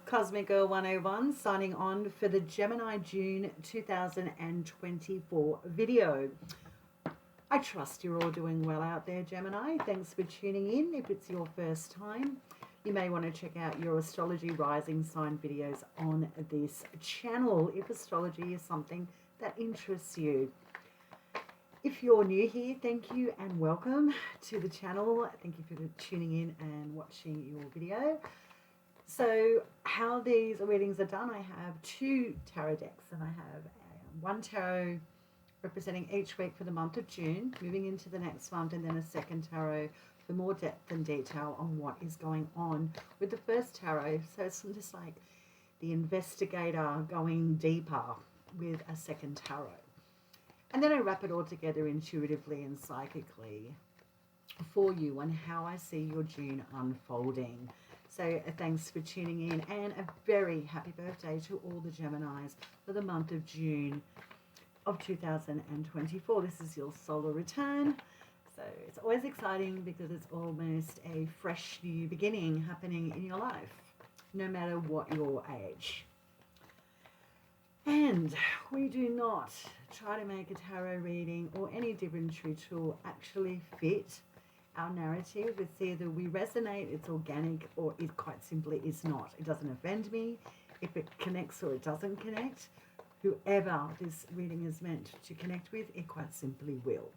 Cosmic Girl 101 signing on for the Gemini June 2024 video. I trust you're all doing well out there, Gemini. Thanks for tuning in. If it's your first time, you may want to check out your astrology rising sign videos on this channel if astrology is something that interests you. If you're new here, thank you and welcome to the channel. Thank you for tuning in and watching your video. So how these readings are done, I have two tarot decks and I have one tarot representing each week for the month of June, moving into the next month, and then a second tarot for more depth and detail on what is going on with the first tarot. So it's just like the investigator going deeper with a second tarot. And then I wrap it all together intuitively and psychically for you on how I see your June unfolding. So thanks for tuning in and a very happy birthday to all the Geminis for the month of June of 2024. This is your solar return. So it's always exciting because it's almost a fresh new beginning happening in your life, no matter what your age. And we do not try to make a tarot reading or any divinatory tool actually fit our narrative. It's either we resonate, it's organic, or it quite simply is not. It doesn't offend me if it connects or it doesn't connect. Whoever this reading is meant to connect with, it quite simply will.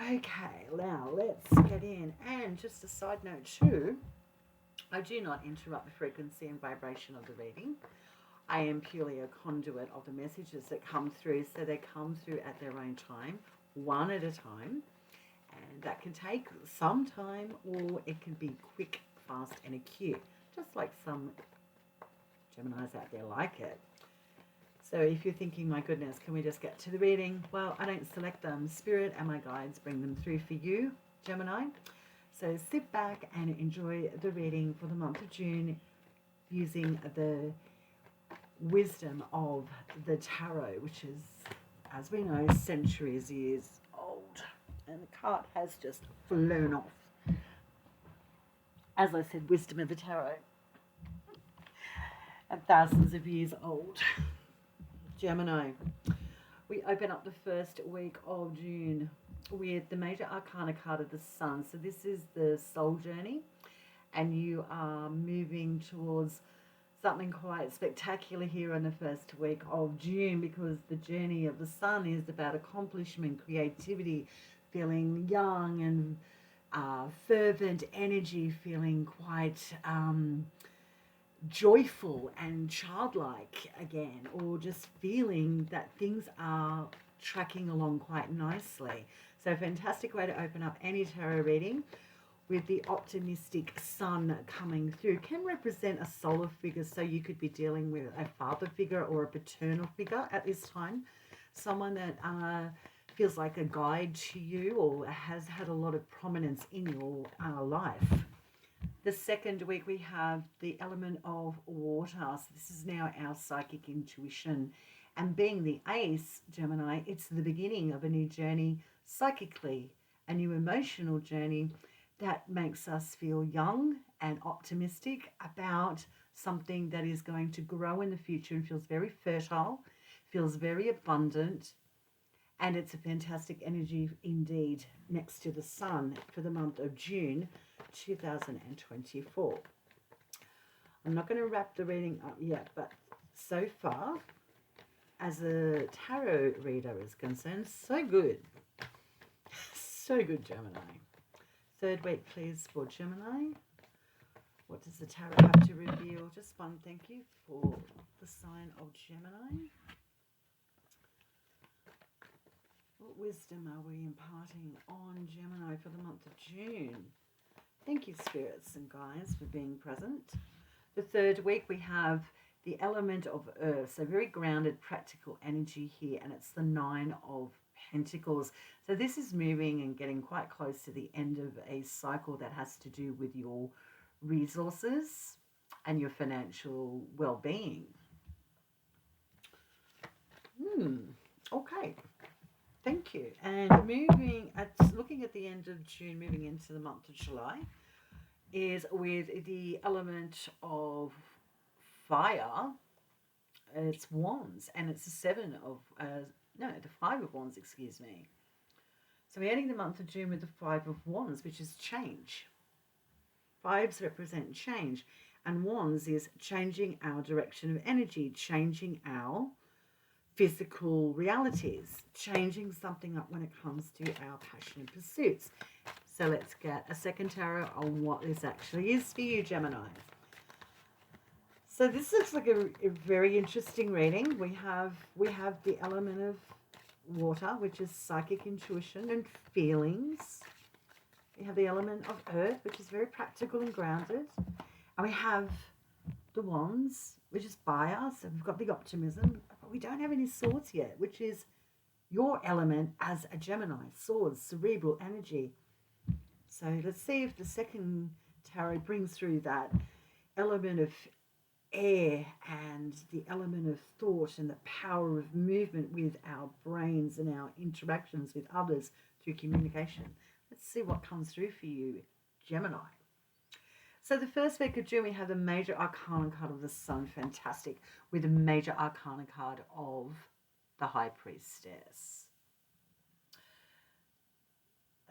Okay, now let's get in. And just a side note too, I do not interrupt the frequency and vibration of the reading. I am purely a conduit of the messages that come through, so they come through at their own time, one at a time. And that can take some time, or it can be quick, fast, and acute, just like some Geminis out there like it. So if you're thinking, my goodness, can we just get to the reading? Well, I don't select them. Spirit and my guides bring them through for you, Gemini. So sit back and enjoy the reading for the month of June using the wisdom of the tarot, which is, as we know, centuries years old. And the card has just flown off. As I said, wisdom of the tarot. And thousands of years old. Gemini. We open up the first week of June with the major arcana card of the sun. So this is the soul journey. And you are moving towards something quite spectacular here in the first week of June, because the journey of the sun is about accomplishment, creativity, feeling young and fervent energy, feeling quite joyful and childlike again, or just feeling that things are tracking along quite nicely. So fantastic way to open up any tarot reading with the optimistic sun coming through. Can represent a solar figure, so you could be dealing with a father figure or a paternal figure at this time, someone that feels like a guide to you or has had a lot of prominence in your life. The second week we have the element of water. So this is now our psychic intuition. And being the ace, Gemini, it's the beginning of a new journey psychically, a new emotional journey that makes us feel young and optimistic about something that is going to grow in the future and feels very fertile, feels very abundant, and it's a fantastic energy indeed next to the sun for the month of June 2024. I'm not going to wrap the reading up yet, but so far, as a tarot reader is concerned, so good. So good, Gemini. Third week, please, for Gemini. What does the tarot have to reveal? Just one thank you for the sign of Gemini. What wisdom are we imparting on Gemini for the month of June? Thank you, spirits and guides, for being present. The third week, we have the element of earth, so very grounded, practical energy here, and it's the Nine of Pentacles. So this is moving and getting quite close to the end of a cycle that has to do with your resources and your financial well-being. Okay. Thank you. And looking at the end of June, moving into the month of July, is with the element of fire, it's wands, and it's the seven of, no, the five of wands, excuse me. So we're ending the month of June with the five of wands, which is change. Fives represent change, and wands is changing our direction of energy, changing our physical realities, changing something up when it comes to our passion and pursuits. So let's get a second tarot on what this actually is for you, Gemini. So this looks like a very interesting reading. We have the element of water, which is psychic intuition and feelings. We have the element of earth, which is very practical and grounded. And we have the wands, which is fire. So we've got the optimism, but we don't have any swords yet, which is your element as a Gemini. Swords, cerebral energy. So let's see if the second tarot brings through that element of air and the element of thought and the power of movement with our brains and our interactions with others through communication. Let's see what comes through for you, Gemini. So the first week of June, we have the major arcana card of the sun, fantastic, with the major arcana card of the high priestess.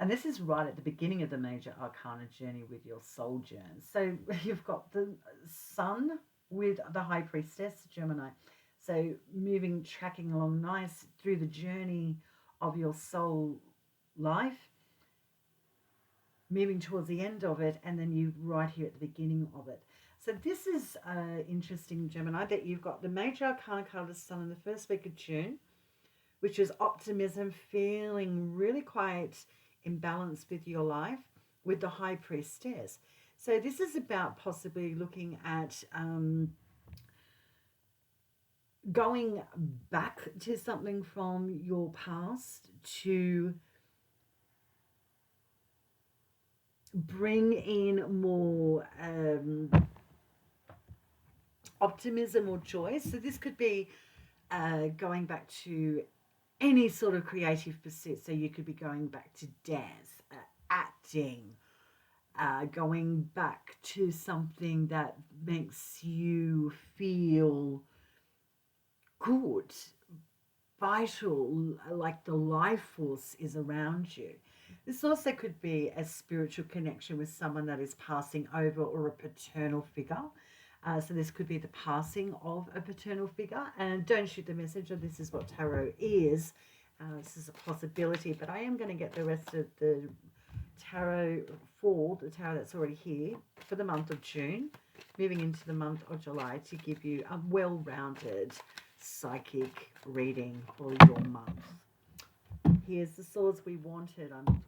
And this is right at the beginning of the major arcana journey with your soul journey. So you've got the sun with the high priestess, Gemini. So moving, tracking along nice through the journey of your soul life, moving towards the end of it, and then you right here at the beginning of it. So this is interesting, Gemini, that you've got the major arcana card of the sun in the first week of June, which is optimism, feeling really quite imbalanced with your life, with the high priestess. So this is about possibly looking at going back to something from your past to bring in more optimism or joy. So this could be going back to any sort of creative pursuit. So you could be going back to dance, acting, going back to something that makes you feel good, vital, like the life force is around you. This also could be a spiritual connection with someone that is passing over, or a paternal figure. So this could be the passing of a paternal figure. And don't shoot the messenger. This is what tarot is. This is a possibility, but I am going to get the rest of the tarot for the tarot that's already here for the month of June, moving into the month of July, to give you a well-rounded psychic reading for your month. Here's the swords we wanted. I'm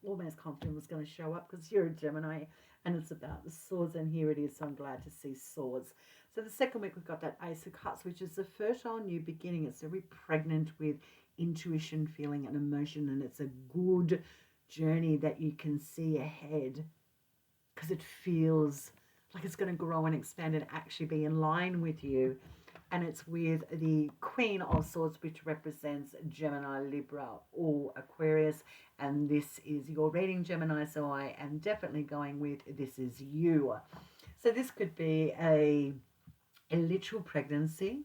almost confident it was going to show up because you're a Gemini and it's about the swords, and here it is. So I'm glad to see swords. So the second week we've got that Ace of Cups, which is the fertile new beginning. It's very pregnant with intuition, feeling and emotion, and it's a good journey that you can see ahead because it feels like it's going to grow and expand and actually be in line with you. And it's with the Queen of Swords, which represents Gemini, Libra or Aquarius. And this is your reading, Gemini, so I am definitely going with this is you. So this could be a literal pregnancy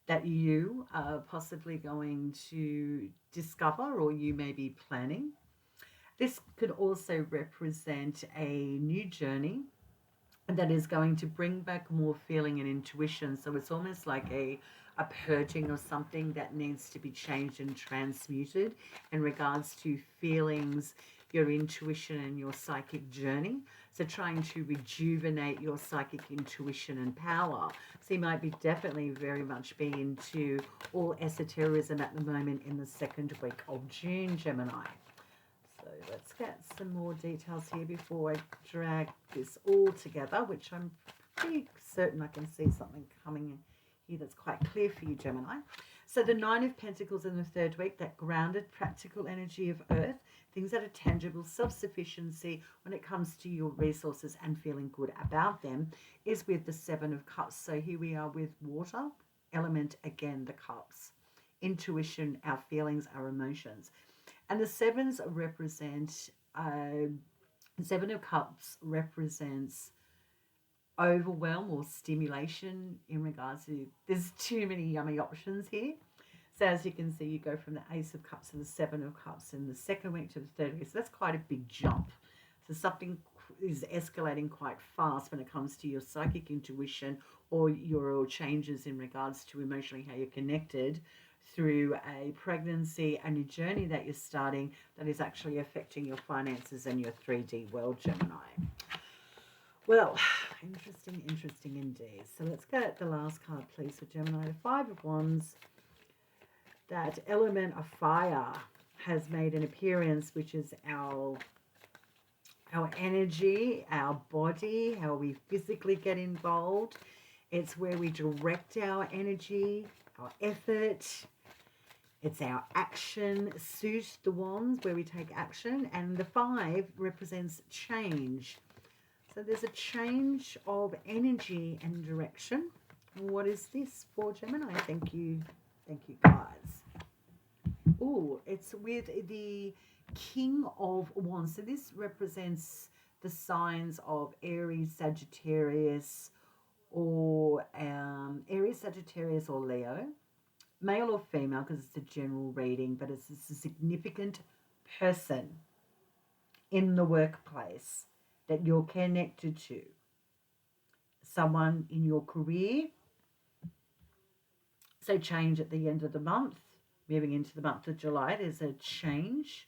that you are possibly going to discover, or you may be planning. This could also represent a new journey that is going to bring back more feeling and intuition. So it's almost like a purging of something that needs to be changed and transmuted in regards to feelings, your intuition and your psychic journey. So trying to rejuvenate your psychic intuition and power. So you might be definitely very much be into all esotericism at the moment in the second week of June, Gemini. So let's get some more details here before I drag this all together, which I'm pretty certain I can see something coming in here that's quite clear for you, Gemini. So the Nine of Pentacles in the third week, that grounded, practical energy of earth, things that are tangible, self-sufficiency when it comes to your resources and feeling good about them, is with the Seven of Cups. So here we are with water, element again, the cups. Intuition, our feelings, our emotions. And the sevens represent, Seven of Cups represents overwhelm or stimulation in regards to, there's too many yummy options here. So as you can see, you go from the Ace of Cups to the Seven of Cups in the second week to the third week. So that's quite a big jump. So something is escalating quite fast when it comes to your psychic intuition or your changes in regards to emotionally how you're connected through a pregnancy and a journey that you're starting that is actually affecting your finances and your 3D world, Gemini. Well, interesting indeed. So let's get the last card, please, for Gemini. The Five of Wands. That element of fire has made an appearance, which is our energy, our body, how we physically get involved. It's where we direct our energy, our effort. It's our action suit, the wands, where we take action. And the five represents change. So there's a change of energy and direction. What is this for Gemini? Thank you. Thank you, guys. Oh, it's with the King of Wands. So this represents the signs of Aries, Sagittarius, or Aries, Sagittarius, or Leo. Male or female, because it's a general reading, but it's a significant person in the workplace that you're connected to. Someone in your career. So change at the end of the month. Moving into the month of July, there's a change.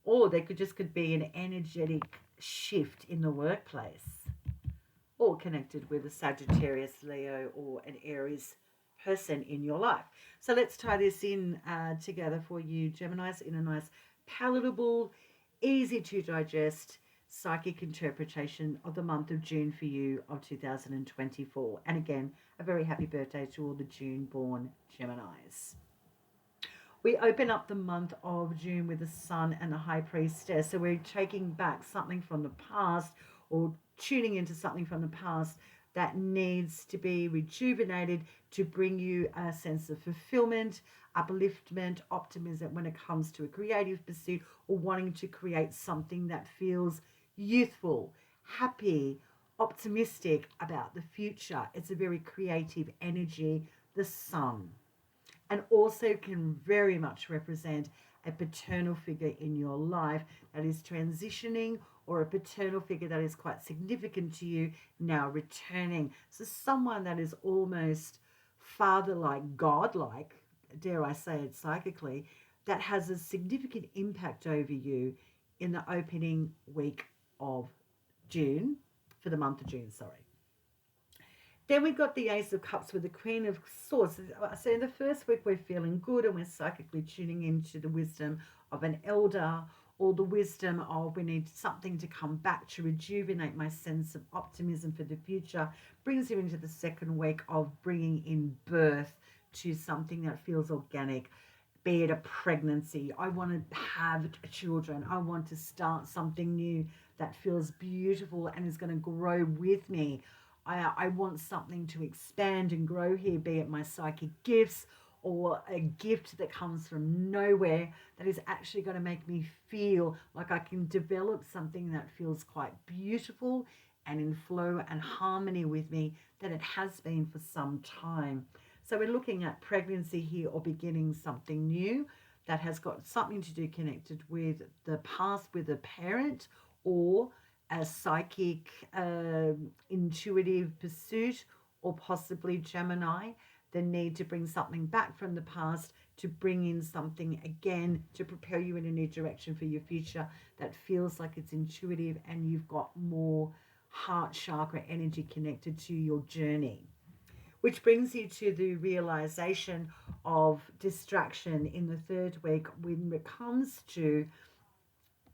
Or there could be an energetic shift in the workplace. Or connected with a Sagittarius, Leo, or an Aries person in your life. So let's tie this in together for you, Geminis, in a nice, palatable, easy to digest psychic interpretation of the month of June for you of 2024. And again, a very happy birthday to all the June-born Geminis. We open up the month of June with the Sun and the High Priestess. So we're taking back something from the past or tuning into something from the past that needs to be rejuvenated to bring you a sense of fulfillment, upliftment, optimism when it comes to a creative pursuit or wanting to create something that feels youthful, happy, optimistic about the future. It's a very creative energy, the Sun. And also can very much represent a paternal figure in your life that is transitioning, or a paternal figure that is quite significant to you now returning. So someone that is almost father-like, God-like, dare I say it psychically, that has a significant impact over you in the opening week of June, for the month of June, sorry. Then we've got the Ace of Cups with the Queen of Swords. So in the first week, we're feeling good and we're psychically tuning into the wisdom of an elder, or the wisdom of we need something to come back to rejuvenate my sense of optimism for the future. Brings you into the second week of bringing in birth to something that feels organic, be it a pregnancy. I want to have children. I want to start something new that feels beautiful and is going to grow with me. I want something to expand and grow here, be it my psychic gifts or a gift that comes from nowhere that is actually going to make me feel like I can develop something that feels quite beautiful and in flow and harmony with me that it has been for some time. So we're looking at pregnancy here, or beginning something new that has got something to do connected with the past, with a parent, or a psychic, intuitive pursuit, or possibly Gemini, the need to bring something back from the past to bring in something again to propel you in a new direction for your future that feels like it's intuitive and you've got more heart chakra energy connected to your journey. Which brings you to the realization of distraction in the third week when it comes to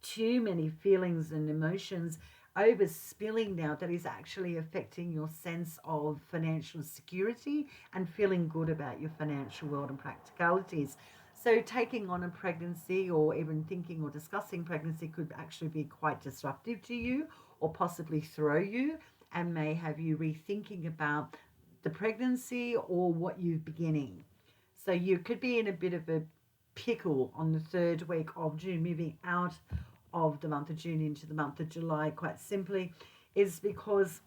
too many feelings and emotions overspilling now that is actually affecting your sense of financial security and feeling good about your financial world and practicalities. So taking on a pregnancy or even thinking or discussing pregnancy could actually be quite disruptive to you, or possibly throw you and may have you rethinking about the pregnancy or what you're beginning. So you could be in a bit of a pickle on the third week of June, moving out of the month of June into the month of July, quite simply, is because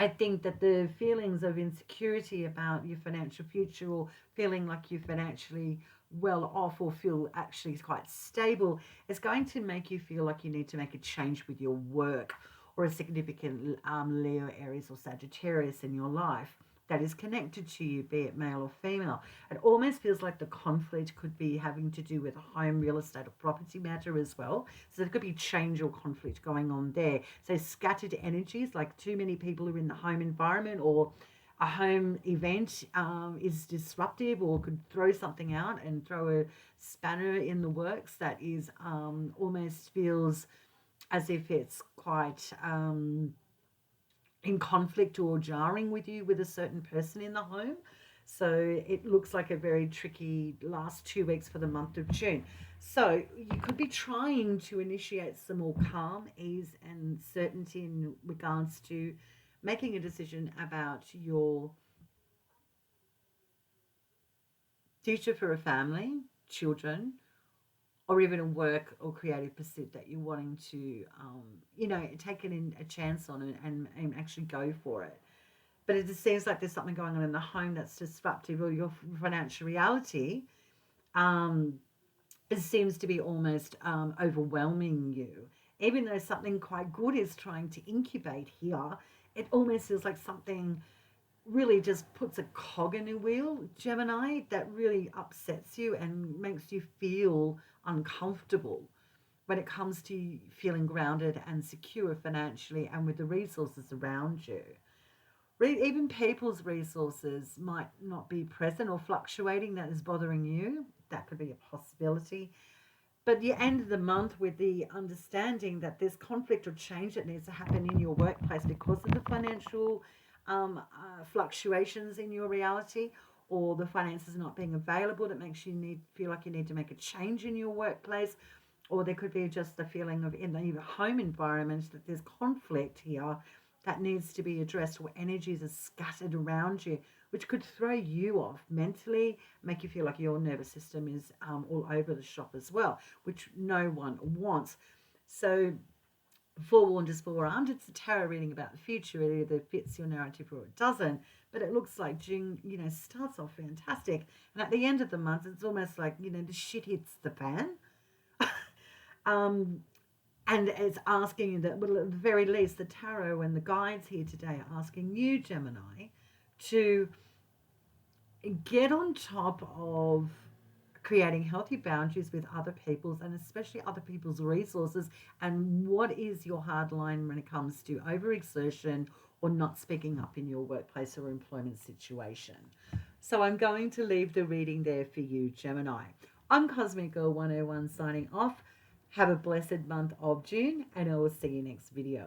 I think that the feelings of insecurity about your financial future, or feeling like you're financially well off or feel actually quite stable, is going to make you feel like you need to make a change with your work, or a significant Leo, Aries, or Sagittarius in your life that is connected to you, be it male or female. It almost feels like the conflict could be having to do with a home, real estate, or property matter as well. So there could be change or conflict going on there. So scattered energies, like too many people are in the home environment, or a home event is disruptive, or could throw something out and throw a spanner in the works that is almost feels as if it's quite in conflict or jarring with you, with a certain person in the home. So it looks like a very tricky last 2 weeks for the month of June. So you could be trying to initiate some more calm, ease, and certainty in regards to making a decision about your future for a family, children, or even a work or creative pursuit that you're wanting to, take a chance on, and actually go for it. But it just seems like there's something going on in the home that's disruptive, or your financial reality. Um, it seems to be almost overwhelming you. Even though something quite good is trying to incubate here, it almost feels like something really just puts a cog in a wheel, Gemini, that really upsets you and makes you feel uncomfortable when it comes to feeling grounded and secure financially and with the resources around you. Even people's resources might not be present or fluctuating, that is bothering you. That could be a possibility. But you end the month with the understanding that there's conflict or change that needs to happen in your workplace because of the financial fluctuations in your reality, or the finances not being available, that makes you feel like you need to make a change in your workplace. Or there could be just the feeling of, in the home environment, that there's conflict here that needs to be addressed, or energies are scattered around you, which could throw you off mentally, make you feel like your nervous system is all over the shop as well, which no one wants. So, forewarned is forearmed. It's a tarot reading about the future. It either fits your narrative or it doesn't. But it looks like June, starts off fantastic. And at the end of the month, it's almost like, the shit hits the fan. um, and it's asking you that, well, at the very least, the tarot and the guides here today are asking you, Gemini, to get on top of creating healthy boundaries with other people's, and especially other people's resources, and what is your hard line when it comes to overexertion or not speaking up in your workplace or employment situation. So I'm going to leave the reading there for you, Gemini. I'm Cosmic Girl 101 signing off. Have a blessed month of June, and I will see you next video.